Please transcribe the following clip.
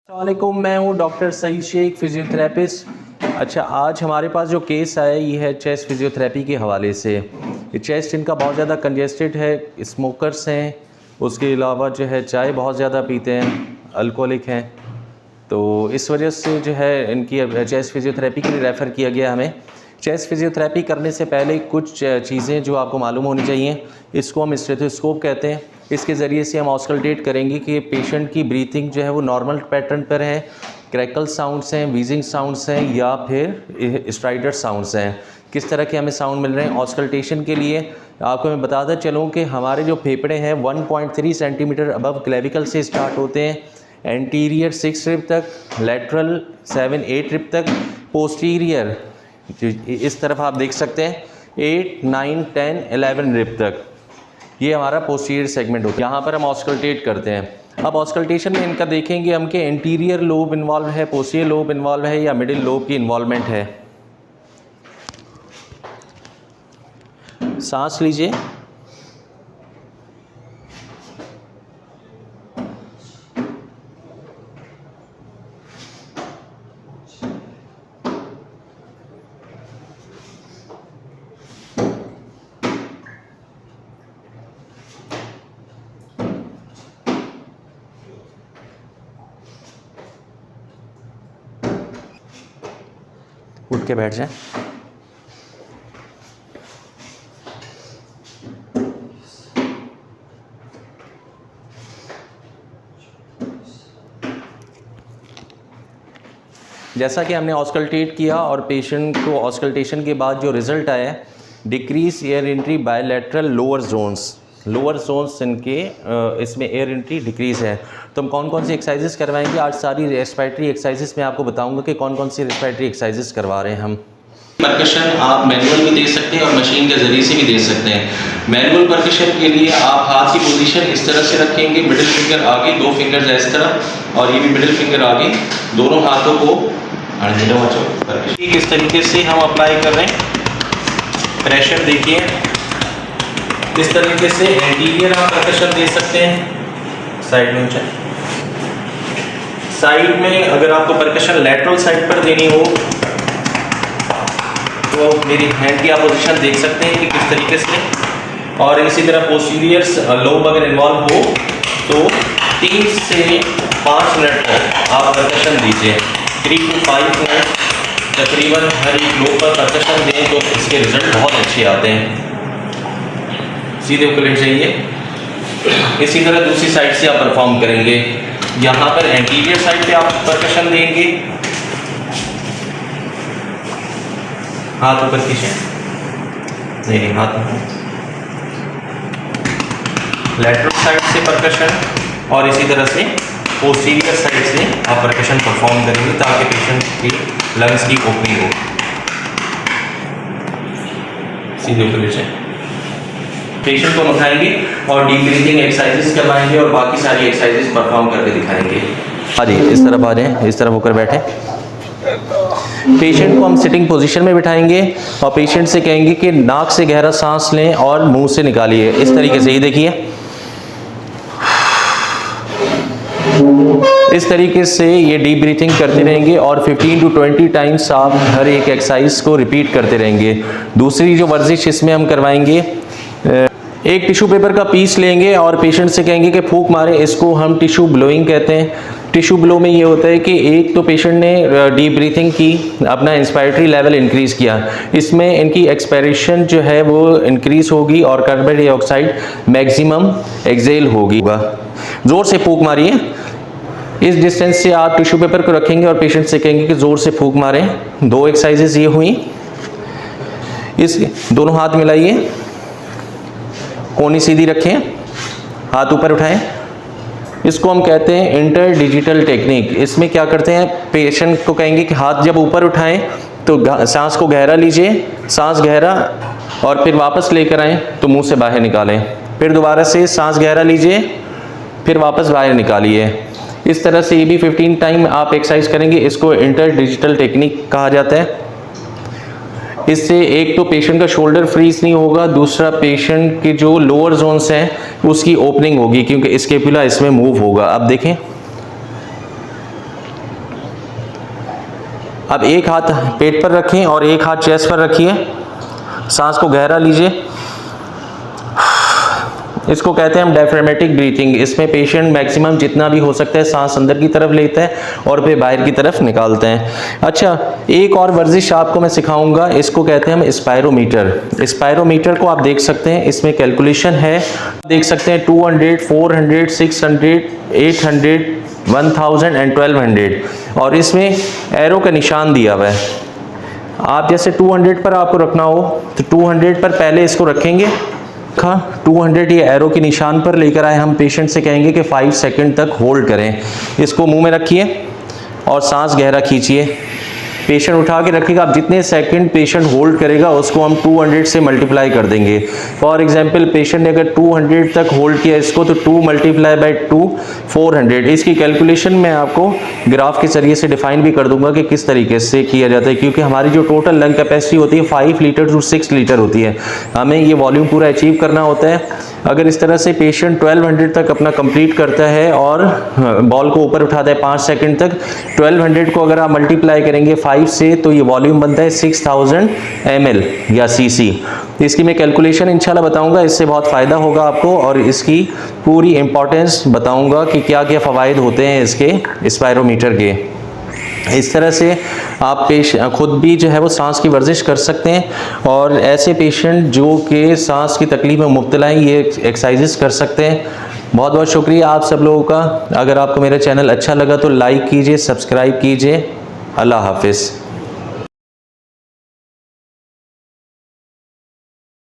अस्सलामुअलैकुम, मैं हूँ डॉक्टर सईद शेख, फ़िज़ियोथेरेपिस्ट। अच्छा, आज हमारे पास जो केस आया ये है चेस्ट फ़िज़ियोथेरेपी के हवाले से। ये चेस्ट इनका बहुत ज़्यादा कंजेस्टेड है, स्मोकर्स हैं, उसके अलावा जो है चाय बहुत ज़्यादा पीते हैं, अल्कोहलिक हैं। तो इस वजह से जो है इनकी चेस्ट फ़िज़ियोथेरेपी के लिए रेफ़र किया गया हमें। चेस्ट फ़िज़ियोथेरेपी करने से पहले कुछ चीज़ें जो आपको मालूम होनी चाहिए, इसको हम स्टेथोस्कोप कहते हैं। इसके ज़रिए से हम ऑस्कल्टेट करेंगे कि पेशेंट की ब्रीथिंग जो है वो नॉर्मल पैटर्न पर है, क्रैकल साउंड्स हैं, व्हीजिंग साउंड्स हैं या फिर स्ट्राइडर साउंड्स हैं, किस तरह के हमें साउंड मिल रहे हैं। ऑस्कल्टेशन के लिए आपको मैं बताता चलूँ कि हमारे जो फेफड़े हैं 1.3 सेंटीमीटर अबव क्लेविकल से स्टार्ट होते हैं, एंटीरियर 6 रिब तक, लेटरल 7-8 रिब तक, पोस्टीरियर इस तरफ आप देख सकते हैं 8, 9, 10, 11 रिब तक। ये हमारा पोस्टीरियर सेगमेंट होता है। यहाँ पर हम ऑस्कल्टेट करते हैं। अब ऑस्कल्टेशन में इनका देखेंगे हम कि एंटीरियर लोब इन्वॉल्व है, पोस्टीरियर लोब इन्वॉल्व है या मिडिल लोब की इन्वॉल्वमेंट है। सांस लीजिए, उठ के बैठ जाए। जैसा कि हमने ऑस्कल्टेट किया और पेशेंट को ऑस्कल्टेशन के बाद जो रिज़ल्ट आया, decrease air entry bilateral lower zones इनके इसमें एयर एंट्री डिक्रीज़ है। तो हम कौन कौन सी एक्सरसाइजेस करवाएंगे आज, सारी रेस्पिरेटरी एक्सरसाइजेस मैं आपको बताऊंगा कि कौन कौन सी रेस्पिरेटरी एक्सरसाइजेस करवा रहे हैं हम। परकशन आप मैनुअल भी दे सकते हैं और मशीन के ज़रिए से भी दे सकते हैं। मैनुअल परकशन के लिए आप हाथ की पोजीशन इस तरह से रखेंगे, मिडिल फिंगर आगे, 2 फिंगर्स इस तरह और ये भी मिडिल फिंगर आगे, दोनों हाथों को इस तरीके से हम अप्लाई कर रहे हैं। प्रेशर देखिए, इस तरीके से एंटीरियर आप परकशन दे सकते हैं। साइड में साइड में अगर आपको परकशन लैटरल साइड पर देनी हो तो मेरी हैंड की आप पोजीशन देख सकते हैं कि किस तरीके से, और इसी तरह पोस्टीरियर लोब अगर इन्वॉल्व हो तो 3 से 5 मिनट तक आप परकशन दीजिए। 3 to 5 मिनट तकरीबन हर एक लोब पर परकशन दें तो इसके रिजल्ट बहुत अच्छे आते हैं। सीधे होकर लेट जाइए। इसी तरह दूसरी साइड से आप परफॉर्म करेंगे। यहाँ पर एंटीरियर साइड पे आप परकशन देंगे, हाथ ऊपर खींचे, नहीं हाथ लेटरल साइड से परकशन और इसी तरह से पोस्टीरियर साइड से आप परकशन परफॉर्म करेंगे ताकि पेशेंट की लंग्स की ओपनिंग हो। सीधे ऊपर नीचे पेशेंट को उठाएंगे और डीप ब्रीथिंग एक्सरसाइजेस करवाएंगे और बाकी सारी एक्सरसाइजेस परफॉर्म करके दिखाएंगे। हाँ जी, इस तरफ आ जाएं, इस तरफ होकर बैठे। पेशेंट को हम सिटिंग पोजीशन में बिठाएंगे और पेशेंट से कहेंगे कि नाक से गहरा सांस लें और मुंह से निकालिए। इस तरीके से, ये देखिए, इस तरीके से ये डीप ब्रीथिंग करते रहेंगे और 15 to 20 टाइम्स आप हर एक एक्सरसाइज को रिपीट करते रहेंगे। दूसरी जो वर्जिश इसमें हम करवाएंगे, एक टिश्यू पेपर का पीस लेंगे और पेशेंट से कहेंगे कि फूंक मारे। इसको हम टिश्यू ब्लोइंग कहते हैं। टिश्यू ब्लो में ये होता है कि एक तो पेशेंट ने डीप ब्रीथिंग की, अपना इंस्पायरेटरी लेवल इंक्रीज़ किया, इसमें इनकी एक्सपायरेशन जो है वो इंक्रीज़ होगी और कार्बन डाइऑक्साइड मैक्सिमम एक्सेल होगी। ज़ोर से फूंक मारिए। इस डिस्टेंस से आप टिश्यू पेपर को रखेंगे और पेशेंट से कहेंगे कि ज़ोर से फूंक मारें। 2 एक्सरसाइजेज ये हुई। इस दोनों हाथ मिलाइए, कोनी सीधी रखें, हाथ ऊपर उठाएं। इसको हम कहते हैं इंटर डिजिटल टेक्निक। इसमें क्या करते हैं, पेशेंट को कहेंगे कि हाथ जब ऊपर उठाएं तो सांस को गहरा लीजिए, सांस गहरा और फिर वापस लेकर आएं तो मुंह से बाहर निकालें। फिर दोबारा से सांस गहरा लीजिए, फिर वापस बाहर निकालिए। इस तरह से ये भी 15 टाइम आप एक्सरसाइज करेंगे। इसको इंटर डिजिटल टेक्निक कहा जाता है। इससे एक तो पेशेंट का शोल्डर फ्रीज नहीं होगा, दूसरा पेशेंट के जो लोअर जोन्स हैं उसकी ओपनिंग होगी क्योंकि स्कैपुला इसमें मूव होगा। अब देखें, अब एक हाथ पेट पर रखें और एक हाथ चेस्ट पर रखिए, सांस को गहरा लीजिए। इसको कहते हैं हम डायफ्रामेटिक ब्रीथिंग। इसमें पेशेंट मैक्सिमम जितना भी हो सकता है सांस अंदर की तरफ लेता है और फिर बाहर की तरफ निकालते हैं। अच्छा, एक और वर्जिश आपको मैं सिखाऊंगा, इसको कहते हैं हम स्पायरोमीटर। स्पायरोमीटर को आप देख सकते हैं, इसमें कैलकुलेशन है, देख सकते हैं 200, 400, 600, 800, 1000 एंड 1200 और इसमें एरो का निशान दिया हुआ है। आप जैसे 200 पर आपको रखना हो तो 200 पर पहले इसको रखेंगे, 200 ये एरो के निशान पर लेकर आए, हम पेशेंट से कहेंगे कि 5 सेकंड तक होल्ड करें। इसको मुंह में रखिए और सांस गहरा खींचिए, पेशेंट उठा के रखिएगा। आप जितने सेकंड पेशेंट होल्ड करेगा उसको हम 200 से मल्टीप्लाई कर देंगे। फॉर एग्जांपल पेशेंट ने अगर 200 तक होल्ड किया इसको तो 2 मल्टीप्लाई बाई 2 400। इसकी कैलकुलेशन मैं आपको ग्राफ के जरिए से डिफाइन भी कर दूंगा कि किस तरीके से किया जाता है, क्योंकि हमारी जो टोटल लंग कैपेसिटी होती है 5 लीटर टू 6 लीटर होती है, हमें ये वॉल्यूम पूरा अचीव करना होता है। अगर इस तरह से पेशेंट 1200 तक अपना कंप्लीट करता है और बॉल को ऊपर उठाता है 5 सेकंड तक, 1200 को अगर आप मल्टीप्लाई करेंगे 5 से तो ये वॉल्यूम बनता है 6000 ml या cc। इसकी मैं कैलकुलेशन इंशाल्लाह बताऊंगा, इससे बहुत फ़ायदा होगा आपको और इसकी पूरी इंपॉर्टेंस बताऊंगा कि क्या क्या फ़वाइद होते हैं इसके स्पायरोमीटर के। इस तरह से आप खुद भी जो है वो सांस की वर्जिश कर सकते हैं और ऐसे पेशेंट जो कि सांस की तकलीफ में मुब्तला हैं ये एक्सरसाइजेस कर सकते हैं। बहुत बहुत शुक्रिया आप सब लोगों का। अगर आपको मेरा चैनल अच्छा लगा तो लाइक कीजिए, सब्सक्राइब कीजिए। अल्लाह हाफिज़।